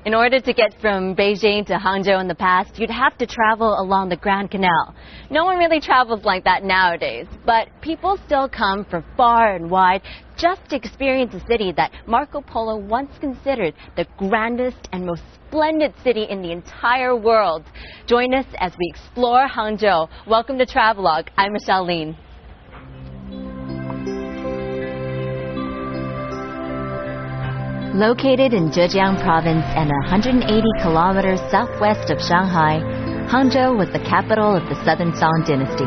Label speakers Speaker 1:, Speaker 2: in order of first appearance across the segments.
Speaker 1: In order to get from Beijing to Hangzhou in the past, you'd have to travel along the Grand Canal. No one really travels like that nowadays, but people still come from far and wide just to experience a city that Marco Polo once considered the grandest and most splendid city in the entire world. Join us as we explore Hangzhou. Welcome to Travelogue. I'm Michelle Lin. Located in Zhejiang province and 180 kilometers southwest of Shanghai, Hangzhou was the capital of the Southern Song dynasty.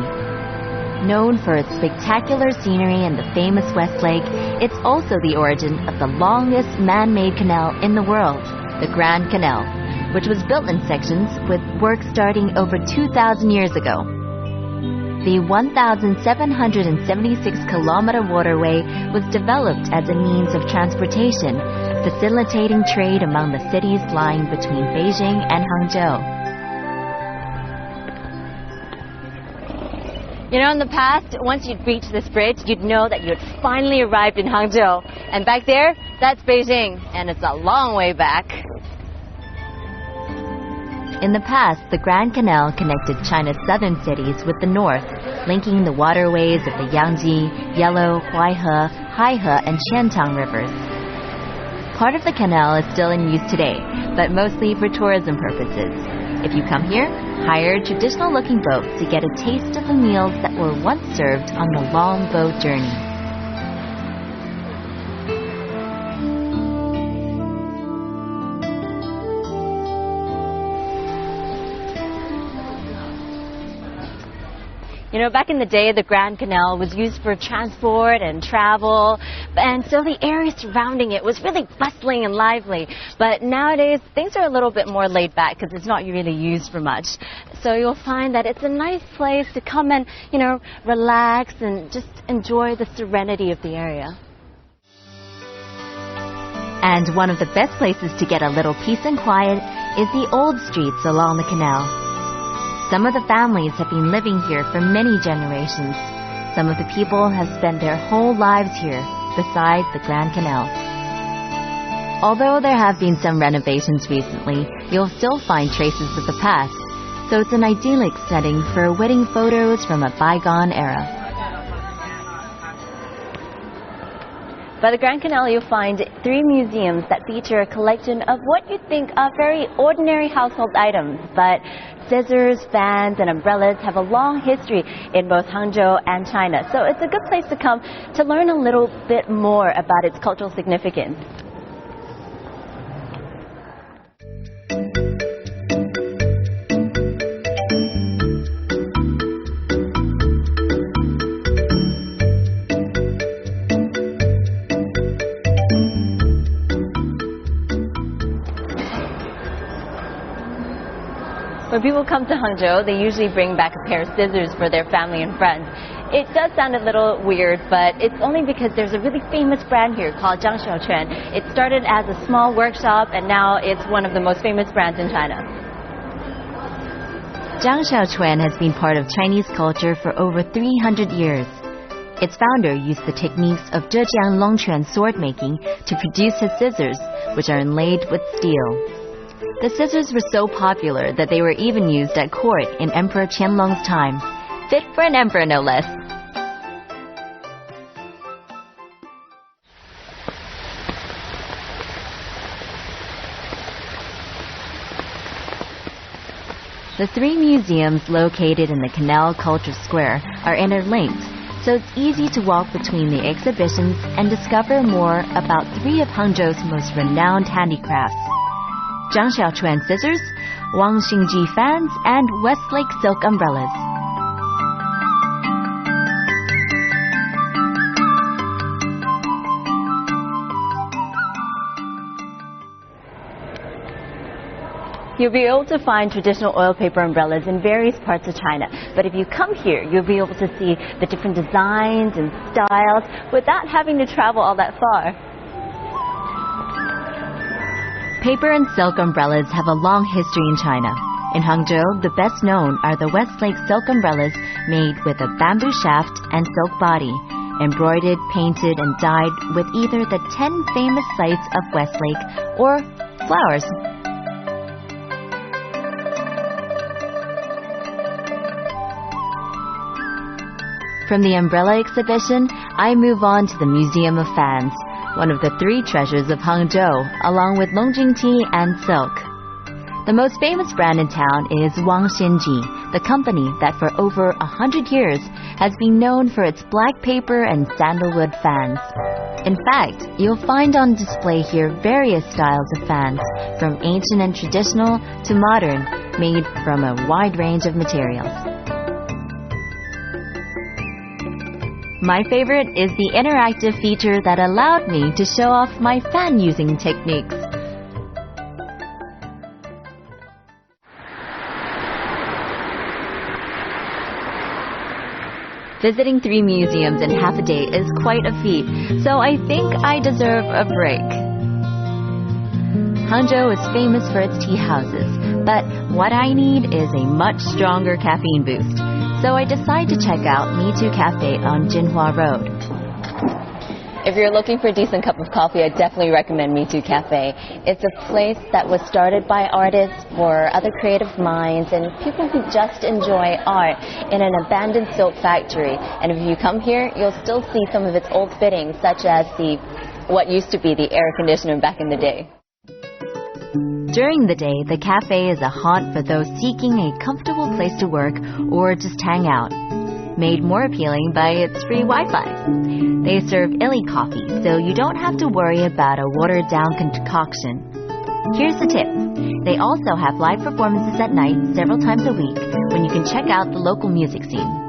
Speaker 1: Known for its spectacular scenery and the famous West Lake, it's also the origin of the longest man-made canal in the world, the Grand Canal, which was built in sections with work starting over 2,000 years ago. The 1,776-kilometer waterway was developed as a means of transportation, facilitating trade among the cities lying between Beijing and Hangzhou. You know, in the past, once you'd reached this bridge, you'd know that you had finally arrived in Hangzhou. And back there, that's Beijing, and it's a long way back. In the past, the Grand Canal connected China's southern cities with the north, linking the waterways of the Yangtze, Yellow, Huaihe, Haihe, and Qiantang rivers. Part of the canal is still in use today, but mostly for tourism purposes. If you come here, hire a traditional-looking boat to get a taste of the meals that were once served on the long boat journey. You know, back in the day, the Grand Canal was used for transport and travel, and so the area surrounding it was really bustling and lively. But nowadays, things are a little bit more laid back because it's not really used for much. So you'll find that it's a nice place to come and, you know, relax and just enjoy the serenity of the area. And one of the best places to get a little peace and quiet is the old streets along the canal. Some of the families have been living here for many generations. Some of the people have spent their whole lives here, beside the Grand Canal. Although there have been some renovations recently, you'll still find traces of the past, so it's an idyllic setting for wedding photos from a bygone era. By the Grand Canal, you'll find 3 museums that feature a collection of what you'd think are very ordinary household items, but scissors, fans, and umbrellas have a long history in both Hangzhou and China. So it's a good place to come to learn a little bit more about its cultural significance. When people come to Hangzhou, they usually bring back a pair of scissors for their family and friends. It does sound a little weird, but it's only because there's a really famous brand here called Chuan. It started as a small workshop, and now it's one of the most famous brands in China. Chuan has been part of Chinese culture for over 300 years. Its founder used the techniques of Zhejiang Longquan sword making to produce his scissors, which are inlaid with steel. The scissors were so popular that they were even used at court in Emperor Qianlong's time. Fit for an emperor, no less. The 3 museums located in the Canal Culture Square are interlinked, so it's easy to walk between the exhibitions and discover more about 3 of Hangzhou's most renowned handicrafts: Zhang Xiaochuan scissors, Wang Xingji fans, and Westlake silk umbrellas. You'll be able to find traditional oil paper umbrellas in various parts of China. But if you come here, you'll be able to see the different designs and styles without having to travel all that far. Paper and silk umbrellas have a long history in China. In Hangzhou, the best known are the Westlake silk umbrellas made with a bamboo shaft and silk body, embroidered, painted, and dyed with either the 10 famous sites of Westlake or flowers. From the umbrella exhibition, I move on to the Museum of Fans, one of the 3 treasures of Hangzhou, along with Longjing tea and silk. The most famous brand in town is Wang Xinji, the company that for over 100 years has been known for its black paper and sandalwood fans. In fact, you'll find on display here various styles of fans, from ancient and traditional to modern, made from a wide range of materials. My favorite is the interactive feature that allowed me to show off my fan using techniques. Visiting 3 museums in half a day is quite a feat, so I think I deserve a break. Hangzhou is famous for its tea houses, but what I need is a much stronger caffeine boost. So I decide to check out Me Too Cafe on Jinhua Road. If you're looking for a decent cup of coffee, I definitely recommend Me Too Cafe. It's a place that was started by artists for other creative minds and people who just enjoy art in an abandoned silk factory. And if you come here, you'll still see some of its old fittings, such as what used to be the air conditioner back in the day. During the day, the cafe is a haunt for those seeking a comfortable place to work or just hang out, made more appealing by its free Wi-Fi. They serve illy coffee, so you don't have to worry about a watered-down concoction. Here's the tip. They also have live performances at night several times a week when you can check out the local music scene.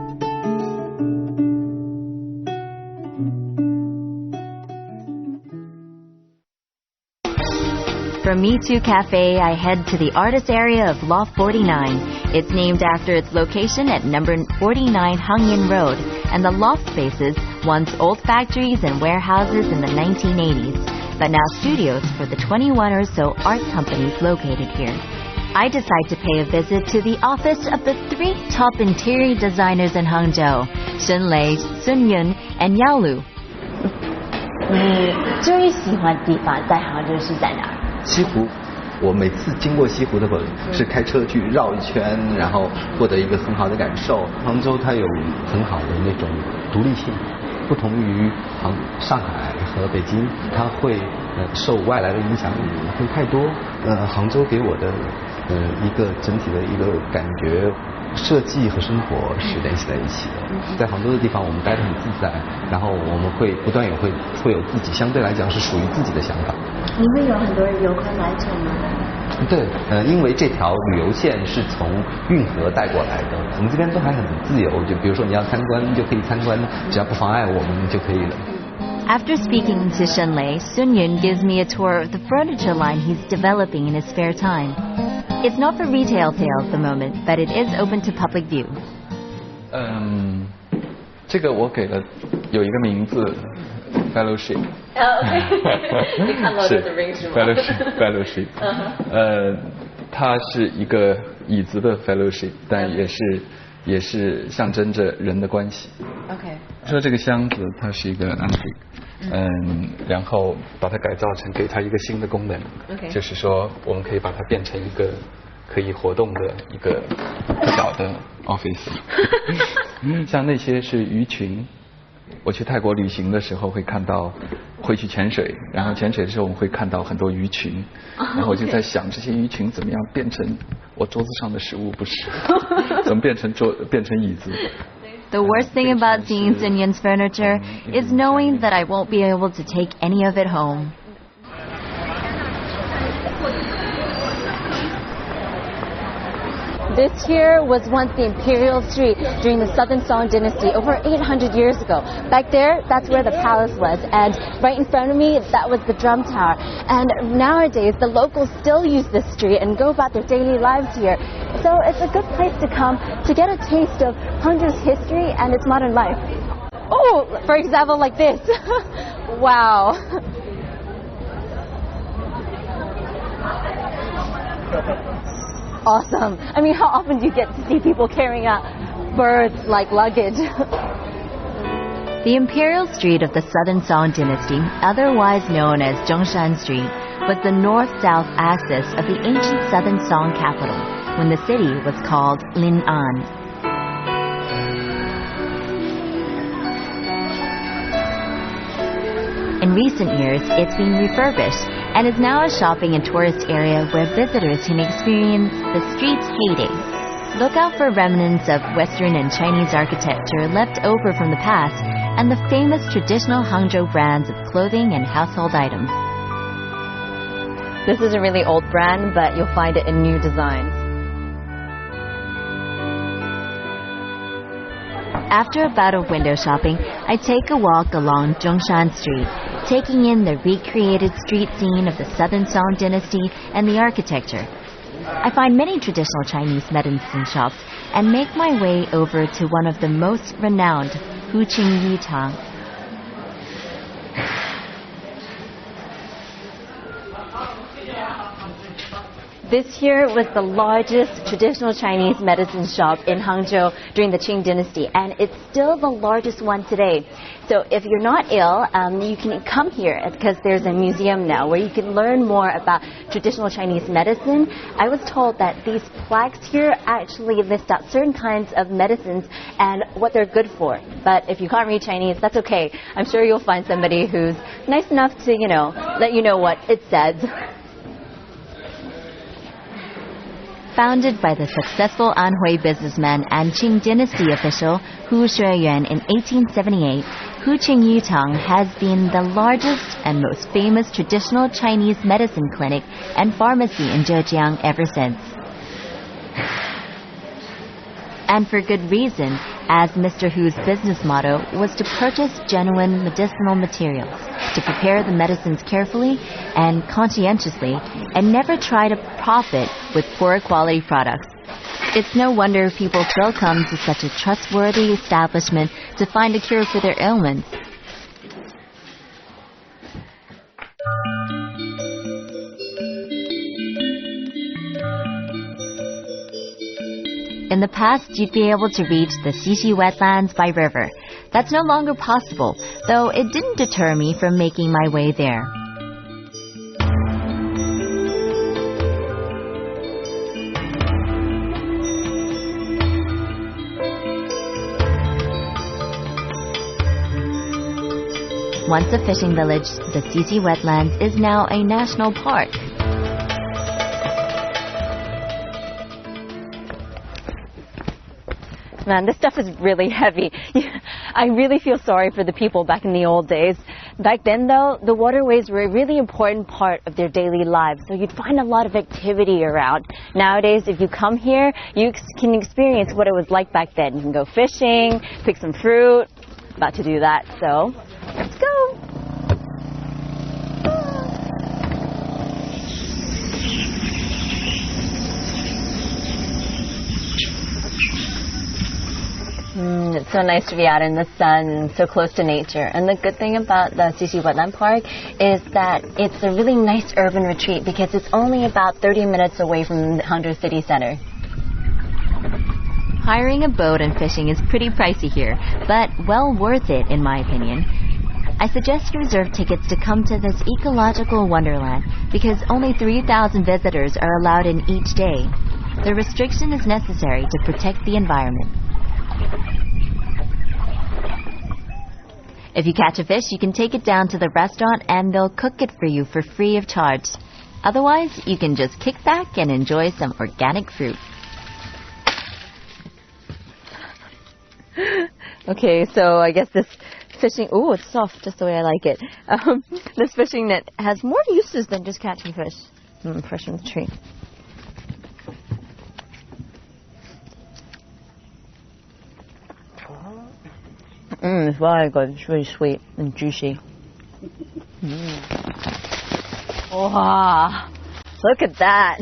Speaker 1: From Me Too Cafe, I head to the artist area of Loft 49. It's named after its location at number 49 Hangyan Road, and the loft spaces, once old factories and warehouses in the 1980s, but now studios for the 21 or so art companies located here. I decide to pay a visit to the office of the 3 top interior designers in Hangzhou, Shen Lei, Sun Yun, and Yao Lu.
Speaker 2: 你最喜欢的地方在杭州是在哪儿？
Speaker 3: 西湖，我每次经过西湖的时候，是开车去绕一圈，然后获得一个很好的感受。杭州它有很好的那种独立性，不同于上海和北京，它会受外来的影响会太多。杭州给我的一个整体的一个感觉，设计和生活是联系在一起的。在杭州的地方，我们待得很自在，然后我们会不断会有自己相对来讲是属于自己的想法。
Speaker 2: 你会有很多游客来这吗？
Speaker 3: 对，因为这条旅游线是从运河带过来的，我们这边都还很自由，就比如说你要参观就可以参观，只要不妨碍我们就可以了。
Speaker 1: After speaking to Shen Lei, Sun Yun gives me a tour of the furniture line he's developing in his spare time. It's not for retail sale at the moment, but it is open to public view.
Speaker 4: 这个我给了有一个名字 ，fellowship。
Speaker 2: 你看到的 ring 是吗
Speaker 4: ？fellowship。它是一个椅子的 fellowship， 但也是象征着人的关系。
Speaker 2: OK。
Speaker 4: 说这个箱子它是一个 antique，然后把它改造成给它一个新的功能，就是说我们可以把它变成一个可以活动的一个小的 office。像那些是鱼群，我去泰国旅行的时候会去潜水，然后潜水的时候我们会看到很多鱼群，然后我就在想这些鱼群怎么样变成我桌子上的食物，不是怎么变成椅子。
Speaker 1: The worst thing about seeing Sun Yun's furniture is knowing that I won't be able to take any of it home.
Speaker 2: This here was once the imperial street during the Southern Song dynasty over 800 years ago. Back there, that's where the palace was, and right in front of me, that was the drum tower. And nowadays, the locals still use this street and go about their daily lives here. So it's a good place to come to get a taste of Hangzhou's history and its modern life. Oh, for example, like this. Wow. Awesome. I mean, how often do you get to see people carrying out birds like luggage?
Speaker 1: The Imperial Street of the Southern Song Dynasty, otherwise known as Zhongshan Street, was the north-south axis of the ancient Southern Song capital when the city was called Lin'an. In recent years, it's been refurbished and is now a shopping and tourist area where visitors can experience the street's heyday. Look out for remnants of Western and Chinese architecture left over from the past and the famous traditional Hangzhou brands of clothing and household items.
Speaker 2: This is a really old brand, but you'll find it in new designs.
Speaker 1: After a bout of window shopping, I take a walk along Zhongshan Street, taking in the recreated street scene of the Southern Song Dynasty and the architecture. I find many traditional Chinese medicine shops and make my way over to one of the most renowned, Huqing Yutang.
Speaker 2: This here was the largest traditional Chinese medicine shop in Hangzhou during the Qing dynasty, and it's still the largest one today. So if you're not ill, you can come here because there's a museum now where you can learn more about traditional Chinese medicine. I was told that these plaques here actually list out certain kinds of medicines and what they're good for. But if you can't read Chinese, that's okay. I'm sure you'll find somebody who's nice enough to, let you know what it says.
Speaker 1: Founded by the successful Anhui businessman and Qing dynasty official Hu Shuiyuan in 1878, Huqing Yutang has been the largest and most famous traditional Chinese medicine clinic and pharmacy in Zhejiang ever since. And for good reason, as Mr. Hu's business motto was to purchase genuine medicinal materials, to prepare the medicines carefully and conscientiously, and never try to profit with poor quality products. It's no wonder people still come to such a trustworthy establishment to find a cure for their ailments. In the past, you'd be able to reach the Xixi wetlands by river. That's no longer possible, though it didn't deter me from making my way there. Once a fishing village, the Xixi wetlands is now a national park.
Speaker 2: Man, this stuff is really heavy. I really feel sorry for the people back in the old days. Back then, though, the waterways were a really important part of their daily lives, so you'd find a lot of activity around. Nowadays, if you come here, you can experience what it was like back then. You can go fishing, pick some fruit. About to do that, so let's go. It's so nice to be out in the sun and so close to nature. And the good thing about the Xixi Wetland Park is that it's a really nice urban retreat because it's only about 30 minutes away from the Hangzhou city center.
Speaker 1: Hiring a boat and fishing is pretty pricey here, but well worth it in my opinion. I suggest you reserve tickets to come to this ecological wonderland because only 3,000 visitors are allowed in each day. The restriction is necessary to protect the environment. If you catch a fish, you can take it down to the restaurant and they'll cook it for you for free of charge. Otherwise, you can just kick back and enjoy some organic fruit.
Speaker 2: Okay, so I guess this fishing... Ooh, it's soft, just the way I like it. This fishing net has more uses than just catching fish. Fresh from the tree. It's very good. It's really sweet and juicy. Wow, look at that.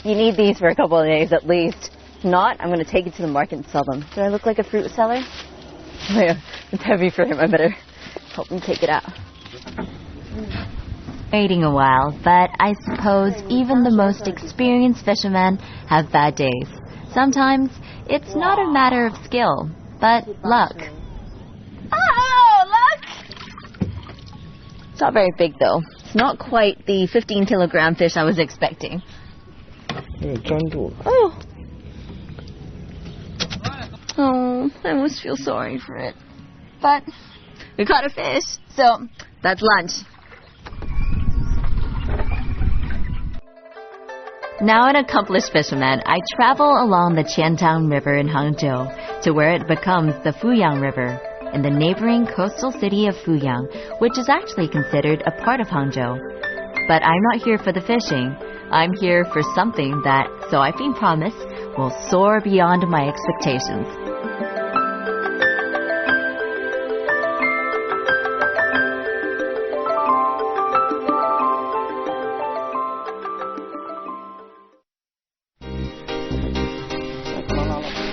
Speaker 2: You need these for a couple of days at least. If not, I'm going to take it to the market and sell them. Do I look like a fruit seller? Oh yeah, it's heavy for him. I better help him take it out.
Speaker 1: Waiting a while, but I suppose even the most experienced fishermen have bad days. Sometimes it's not a matter of skill, but luck.
Speaker 2: Oh, look! It's not very big though. It's not quite the 15-kilogram fish I was expecting. Oh. Oh, I almost feel sorry for it. but we caught a fish, so that's lunch.
Speaker 1: Now an accomplished fisherman, I travel along the Qiantang River in Hangzhou to where it becomes the Fuyang River in the neighboring coastal city of Fuyang, which is actually considered a part of Hangzhou. But I'm not here for the fishing. I'm here for something that, so I've been promised, will soar beyond my expectations.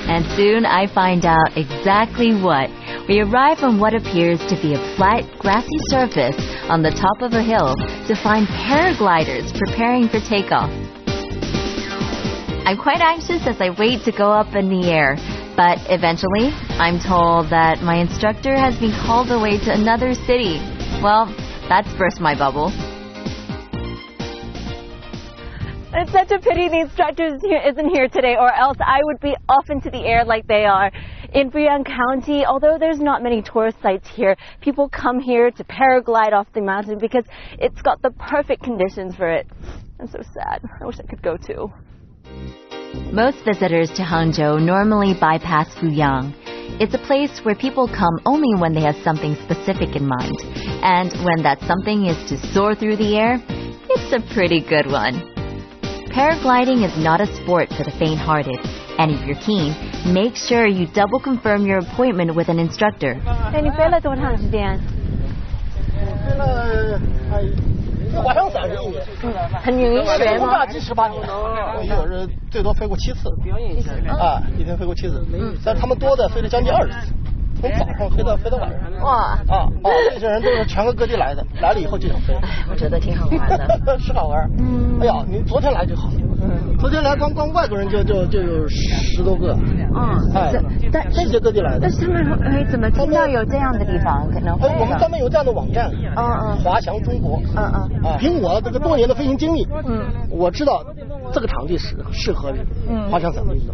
Speaker 1: And soon I find out exactly what. We arrive on what appears to be a flat, grassy surface on the top of a hill to find paragliders preparing for takeoff. I'm quite anxious as I wait to go up in the air, but eventually I'm told that my instructor has been called away to another city. Well, that's burst my bubble.
Speaker 2: It's such a pity the instructor isn't here today, or else I would be off into the air like they are. In Fuyang County, although there's not many tourist sites here, people come here to paraglide off the mountain because it's got the perfect conditions for it. I'm so sad. I wish I could go too.
Speaker 1: Most visitors to Hangzhou normally bypass Fuyang. It's a place where people come only when they have something specific in mind. And when that something is to soar through the air, it's a pretty good one. Paragliding is not a sport for the faint-hearted, and if you're keen, make sure you double confirm your appointment with an instructor.
Speaker 2: 哎，你飞了多长时间？
Speaker 5: 飞了滑翔31年。
Speaker 2: 很容易学吗？
Speaker 5: 炸机18年，有人最多飞过7次。啊，一天飞过7次，但他们多的飞了将近20次。从早上飞到晚上。
Speaker 2: 哇！
Speaker 5: 这些人都是全国各地来的，来了以后就想飞。
Speaker 2: 我觉得挺好玩的。
Speaker 5: 是好玩。哎呀，你昨天来就好。昨天来光外国人就有10多个。世界各地来的。
Speaker 2: 但是他们怎么知道有这样的地方？可能会。
Speaker 5: 我们专门有这样的网站。滑翔中国。凭我这个多年的飞行经历，我知道这个场地适合滑翔伞的运动。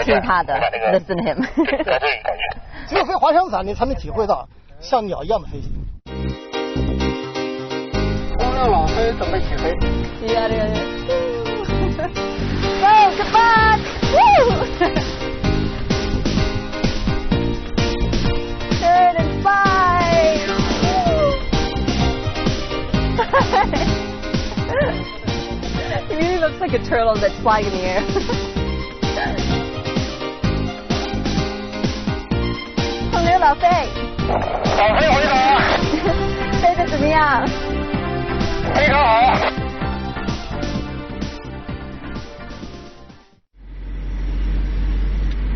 Speaker 2: 听他的 ，listen to him。
Speaker 5: 只有飞滑翔伞，你才能体会到像鸟一样的飞行。光亮老飞，准备起飞。
Speaker 2: Go, come back! Woo! Turn and fly! He really looks like a turtle that's flying in the air. 洪流老飞，
Speaker 5: 老飞回头。
Speaker 2: 飞得怎么样？
Speaker 5: 非常好。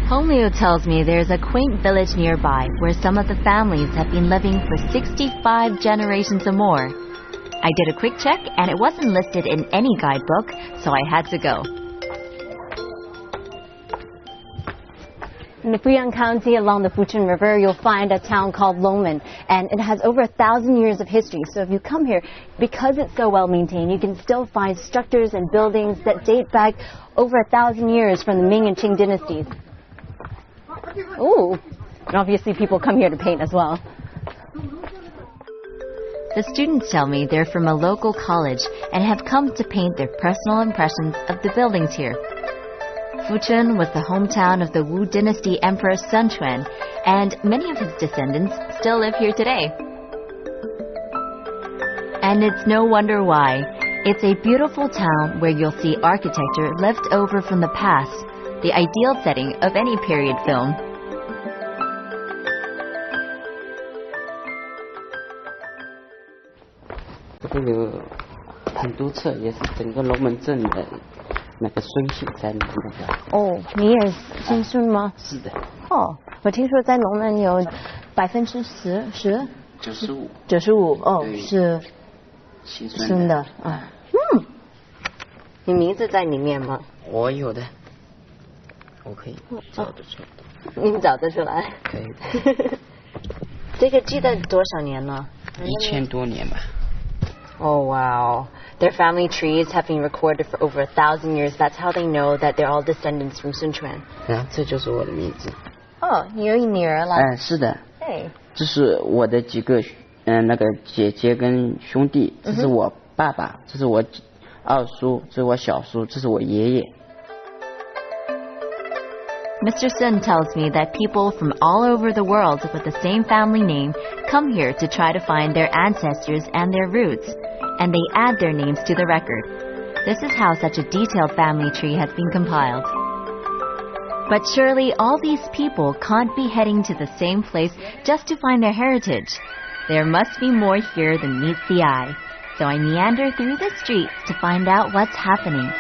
Speaker 1: Hong Liu tells me there's a quaint village nearby where some of the families have been living for 65 generations or more. I did a quick check and it wasn't listed in any guidebook, so I had to go.
Speaker 2: In the Fuyang County along the Fuchun River, you'll find a town called Longmen, and it has over 1,000 years of history. So if you come here, because it's so well maintained, you can still find structures and buildings that date back over 1,000 years from the Ming and Qing dynasties. Ooh, and obviously people come here to paint as well.
Speaker 1: The students tell me they're from a local college and have come to paint their personal impressions of the buildings here. Fuchun was the hometown of the Wu Dynasty Emperor Sun Quan, and many of his descendants still live here today. And it's no wonder why. It's a beautiful town where you'll see architecture left over from the past, the ideal setting of any period film.
Speaker 6: 这边有很多册，也是整个龙门阵的那个孙姓在里面的。
Speaker 2: 哦，你也姓孙吗？
Speaker 6: 是的。
Speaker 2: 哦，我听说在龙门有10%，95%。95%哦，是孙的啊。你名字在里面吗？
Speaker 6: 我有的，我可以找得出。
Speaker 2: 你找得出来？
Speaker 6: 可以的。
Speaker 2: 这个记得多少年了
Speaker 6: ？1000多年吧。
Speaker 2: Oh, wow. Their family trees have been recorded for over 1,000 years. That's how they know that they're all descendants from Sun Quan.
Speaker 6: 这就是我的名字。
Speaker 2: 哦，你有女儿了？
Speaker 6: 是的。
Speaker 2: 哎，
Speaker 6: 这是我的几个那个姐姐跟兄弟，这是我爸爸，这是我二叔，这是我小叔，这是我爷爷。
Speaker 1: Mr. Sun tells me that people from all over the world with the same family name come here to try to find their ancestors and their roots, and they add their names to the record. This is how such a detailed family tree has been compiled. But surely all these people can't be heading to the same place just to find their heritage. There must be more here than meets the eye. So I meander through the streets to find out what's happening.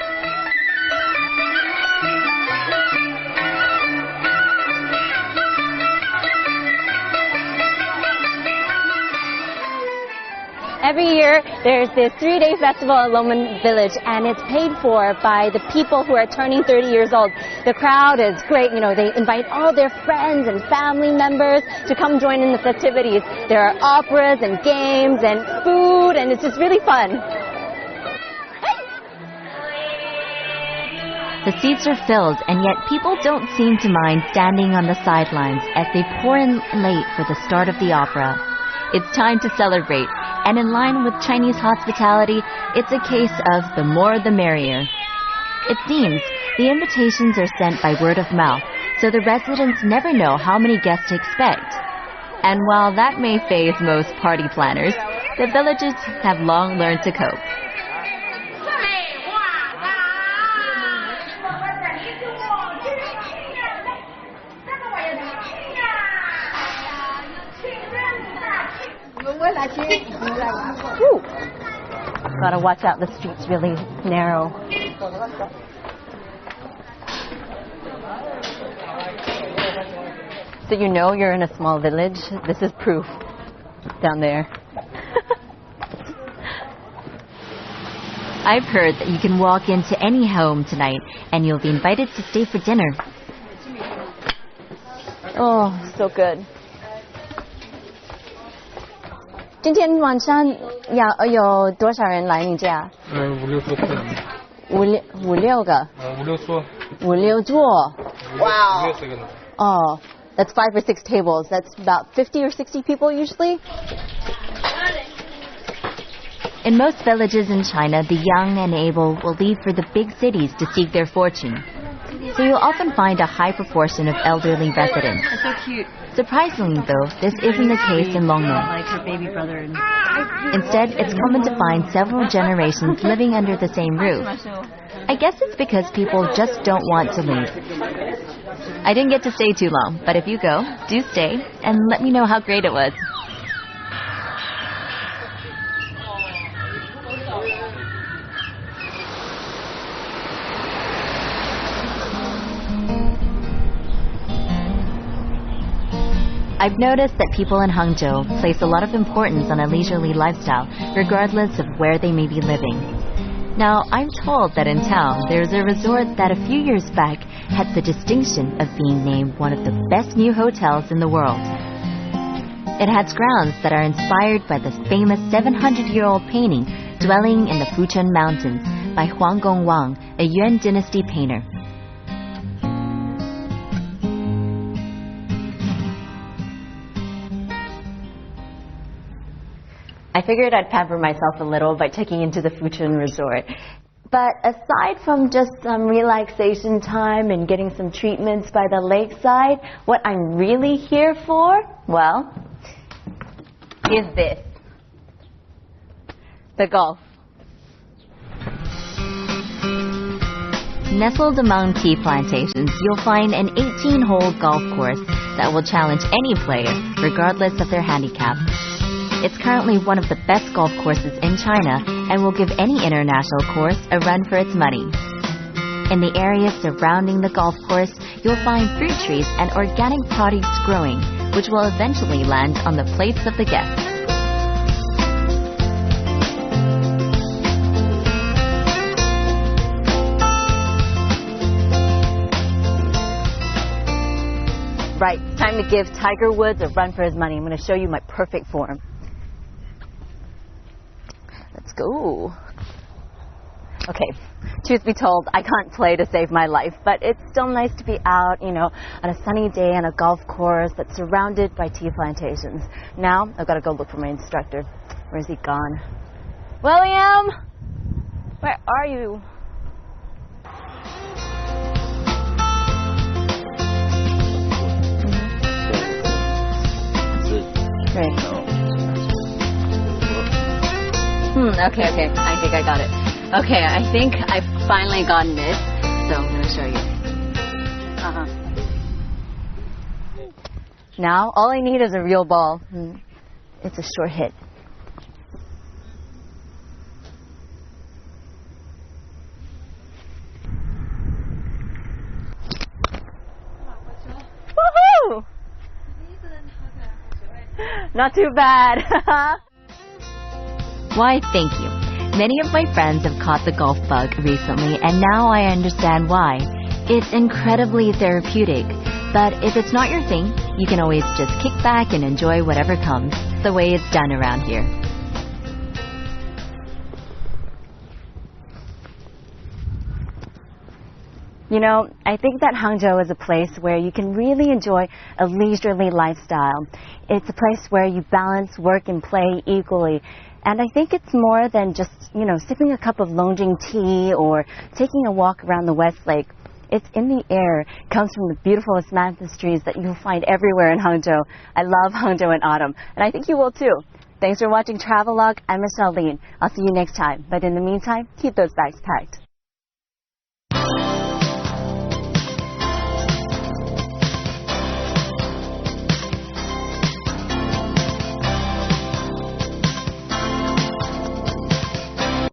Speaker 2: Every year, there's this 3-day festival at Loman Village, and it's paid for by the people who are turning 30 years old. The crowd is great. You know, they invite all their friends and family members to come join in the festivities. There are operas and games and food, and it's just really fun.
Speaker 1: The seats are filled, and yet people don't seem to mind standing on the sidelines as they pour in late for the start of the opera. It's time to celebrate, and in line with Chinese hospitality, it's a case of the more the merrier. It seems the invitations are sent by word of mouth, so the residents never know how many guests to expect. And while that may faze most party planners, the villagers have long learned to cope.
Speaker 2: Ooh. Gotta watch out, the street's really narrow. So you know you're in a small village. This is proof down there.
Speaker 1: I've heard that you can walk into any home tonight and you'll be invited to stay for dinner.
Speaker 2: Oh, so good. 今天晚上有多少人来你家？5、6桌客人。5、6个。5、6桌。Wow. Oh, that's 5 or 6 tables. That's about 50 or 60 people usually.
Speaker 1: In most villages in China, the young and able will leave for the big cities to seek their fortune. So you'll often find a high proportion of elderly residents.
Speaker 2: That's so cute.
Speaker 1: Surprisingly, though, this isn't the case in Longmen.
Speaker 2: Like her baby brother.
Speaker 1: Instead, it's common to find several generations living under the same roof. I guess it's because people just don't want to leave. I didn't get to stay too long, but if you go, do stay and let me know how great it was. I've noticed that people in Hangzhou place a lot of importance on a leisurely lifestyle, regardless of where they may be living. Now, I'm told that in town, there's a resort that a few years back had the distinction of being named one of the best new hotels in the world. It has grounds that are inspired by the famous 700-year-old painting Dwelling in the Fuchun Mountains by Huang Gongwang, a Yuan dynasty painter.
Speaker 2: I figured I'd pamper myself a little by checking into the Fuchun Resort. But aside from just some relaxation time and getting some treatments by the lakeside, what I'm really here for, well, is this. The golf.
Speaker 1: Nestled among tea plantations, you'll find an 18-hole golf course that will challenge any player, regardless of their handicap. It's currently one of the best golf courses in China and will give any international course a run for its money. In the area surrounding the golf course, you'll find fruit trees and organic produce growing, which will eventually land on the plates of the guests.
Speaker 2: Right, it's time to give Tiger Woods a run for his money. I'm going to show you my perfect form. Let's go. Okay, truth be told, I can't play to save my life, but it's still nice to be out, you know, on a sunny day on a golf course that's surrounded by tea plantations. Now, I've got to go look for my instructor. Where's he gone? William! Where are you? Great. Okay, I think I got it. Okay, I think I've finally gotten it, so I'm going to show you. Now, all I need is a real ball. It's a short hit. Woohoo! Not too bad.
Speaker 1: Why, thank you. Many of my friends have caught the golf bug recently, and now I understand why. It's incredibly therapeutic. But if it's not your thing, you can always just kick back and enjoy whatever comes, the way it's done around here.
Speaker 2: You know, I think that Hangzhou is a place where you can really enjoy a leisurely lifestyle. It's a place where you balance work and play equally. And I think it's more than just, you know, sipping a cup of Longjing tea or taking a walk around the West Lake. It's in the air. It comes from the beautiful amanthus trees that you'll find everywhere in Hangzhou. I love Hangzhou in autumn, and I think you will too. Thanks for watching Travelogue. I'm Michelle Lin. I'll see you next time. But in the meantime, keep those bags packed.